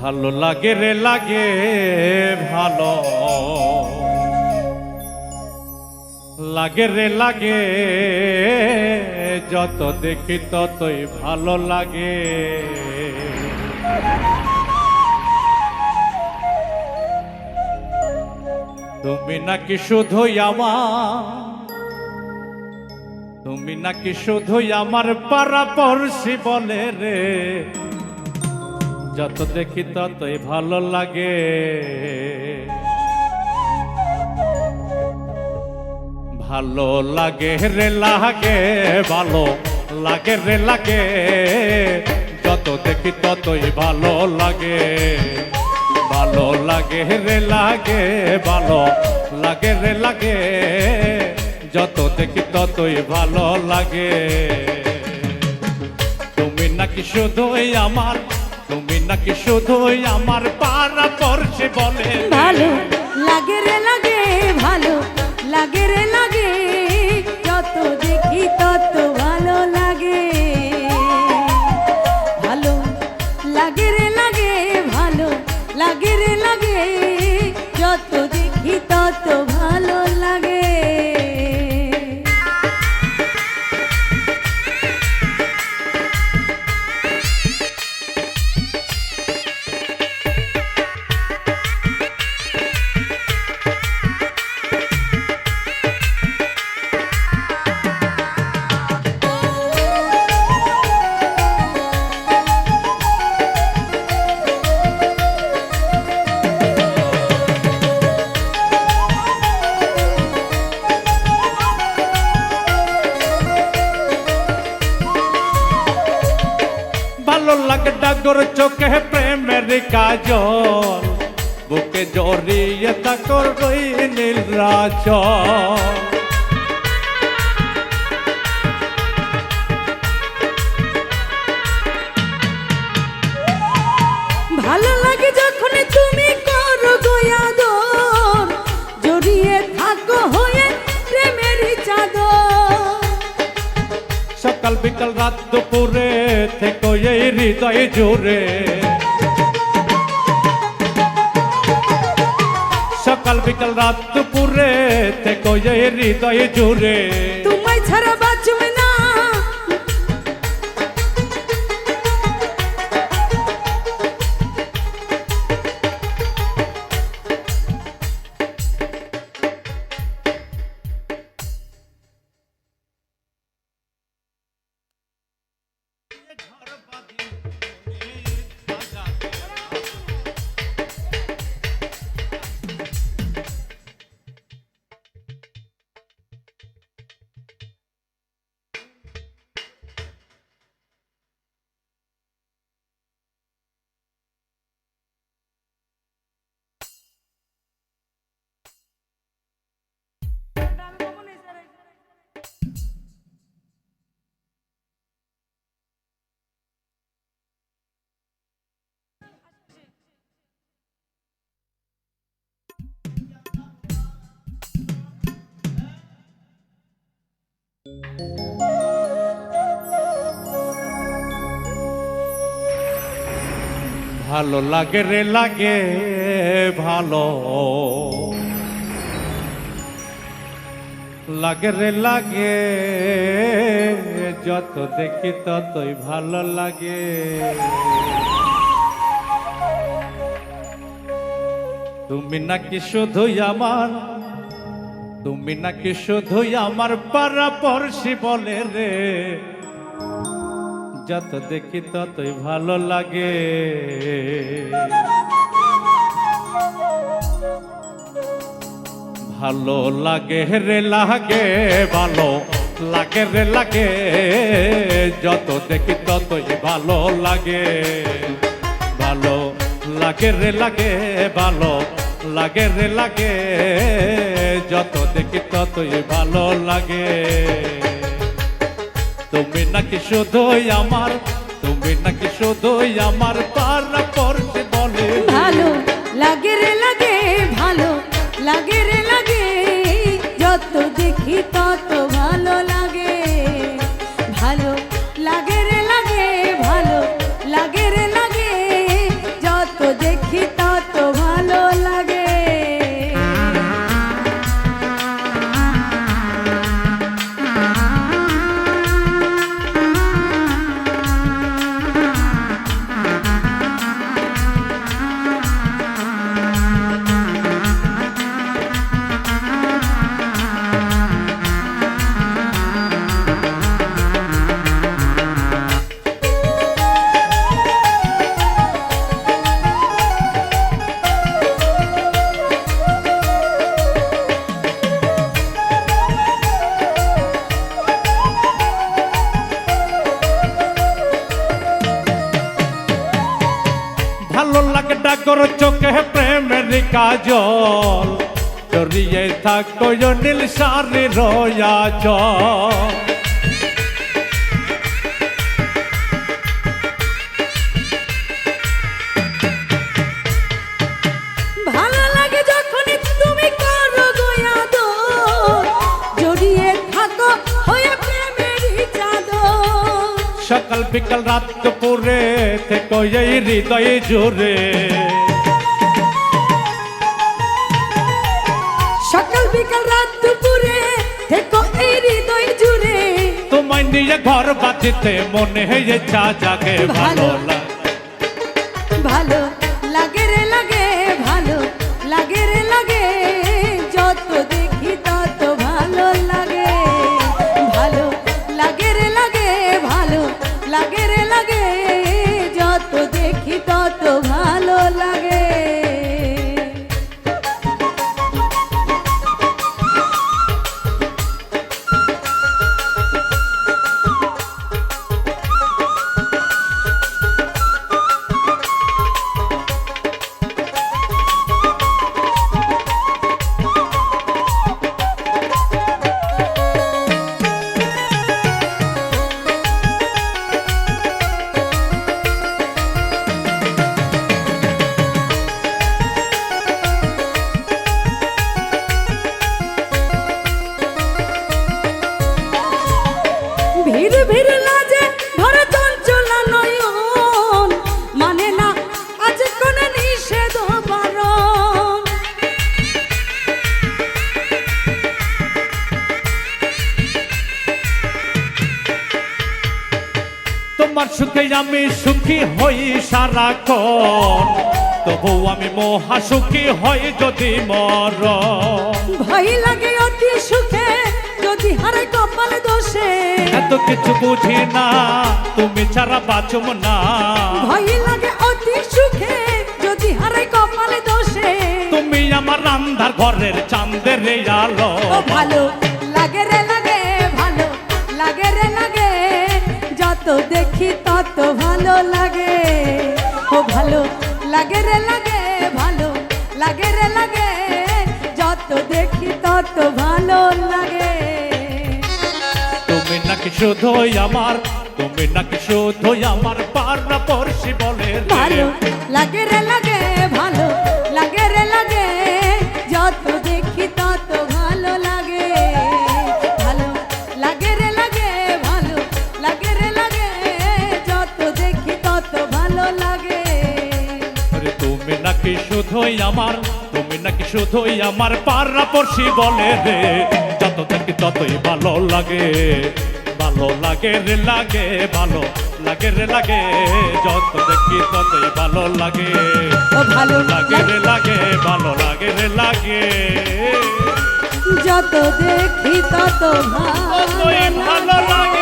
ভালো লাগে রে লাগে ভালো লাগে রে লাগে যত দেখি ততই ভালো লাগে। তুমি নাকি শুধুই আমার, তুমি নাকি শুধুই আমার পাড়াপড়শি বলে রে, যত দেখি ততই ভালো লাগে। ভালো লাগে রে লাগে ভালো লাগে রে লাগে যত দেখি ততই ভালো লাগে। ভালো লাগে রে লাগে ভালো লাগে রে লাগে যত দেখি ততই ভালো লাগে। তুমি নাকি শুধুই আমার, তুমি নাকি শুধুই আমার পাড়াপড়শি বলে ভালো লাগে রে লাগে ভালো লাগে রে লাগে যত দেখি তত ভালো লাগে। ভালো লাগে রে লাগে ভালো লাগে রে লাগে যত দেখি তত ভালো লাগে। ভালো লাগে ডাগর চোখে প্রেমের কাজল, বুকে জড়িয়ে তাকর রই নীল রাজল। ভালো লাগে যখন তুমি করো গোয়াদর, জড়িয়ে থাকো হয়ে প্রেমের চাদর। সকাল বিকাল রাত দুপুরে থেকো এই হৃদয় জুড়ে, সকাল বিকাল রাত দুপুরে থেকো এই হৃদয় জুড়ে। তোমায় ছাড়া বাঁচবে না ভালো লাগে রে লাগে ভালো লাগে রে লাগে যত দেখি ততই ভালো লাগে। তুমি নাকি শুধুই আমার, তুমি নাকি শুধুই আমার পাড়াপড়শি বলে রে, যত দেখি ততই ভালো লাগে। ভালো লাগে রে লাগে ভালো লাগে রে লাগে যত দেখি ততই ভালো লাগে। ভালো লাগে রে লাগে ভালো লাগে রে লাগে যত দেখি ততই ভালো লাগে। তুমি নাকি শুধুই আমার, তুমি নাকি শুধুই আমার পাড়াপড়শি বলে ভালো লাগে রে লাগে ভালো লাগে রে লাগে যত দেখি তত ভালো লাগে। ভালো লাগে রে লাগে ভালো লাগে রে লাগে যত ভালো লাগে ডাকর চোখে প্রেমের কাজল জড়িয়ে থাকো নীল সারি রয়া জল ভালো লাগে যখন তুমি করো গোয়া দো জড়িয়ে থাকো হয়ে প্রেমের চাদর সকাল বিকাল রাত দুপুরে থেকো এই হৃদয়ে জোরে সকাল বিকাল রাত দুপুরে থেকো এই হৃদয় জুড়ে তোমায় নিয়ে ঘর বাঁধিতে মনে হয়ে চা জাগে ভালো লাগে ভালো লাগে রে লাগে ভালো লাগে রে লাগে যত দেখি তত ভালো লাগে ভালো লাগে রে লাগে ভালো লাগে রে লাগে যত দেখি তত ভালো লাগে ভিড় ভিড় লাজে ধরে চঞ্চলা নয়ন মানে না আজ কোন নিষেধ বারণ তোমার সুখে আমি সুখী হই সারাক্ষণ তবু আমি মহা সুখী হই যদি মর ভয় লাগে অতি সুখে যদি হারে কপাল দোষে এত কিছু বুঝি না তুমি ছাড়া বাঁচব না ভয় লাগে অতি সুখে যদি হারে কপাল দোষে তুমি আমার আন্ধার ঘরের চাঁদের আলো ও ভালো লাগে রে লাগে ভালো লাগে রে লাগে যত দেখি তত ভালো লাগে ও ভালো লাগে রে লাগে ভালো লাগে রে লাগে যত দেখি তত ভালো লাগে তুমি নাকি শুধুই আমার তুমি নাকি শুধুই আমার পাড়া পড়শি বলে রে। ভালো লাগে রে লাগে ভালো লাগে রে লাগে যত দেখি তত ভালো লাগে ভালো লাগে রে লাগে ভালো লাগে রে লাগে যত দেখি তত ভালো লাগে আরে তুমি নাকি শুধুই আমার তুমি নাকি শুধুই আমার পাড়া পড়শি বলে রে যত দেখি ততই ভালো লাগে ভালো লাগে রে লাগে ভালো লাগে রে লাগে যত দেখি ততই ভালো লাগে ও ভালো লাগে রে লাগে ভালো লাগে রে লাগে যত দেখি তত ভালো ততই ভালো লাগে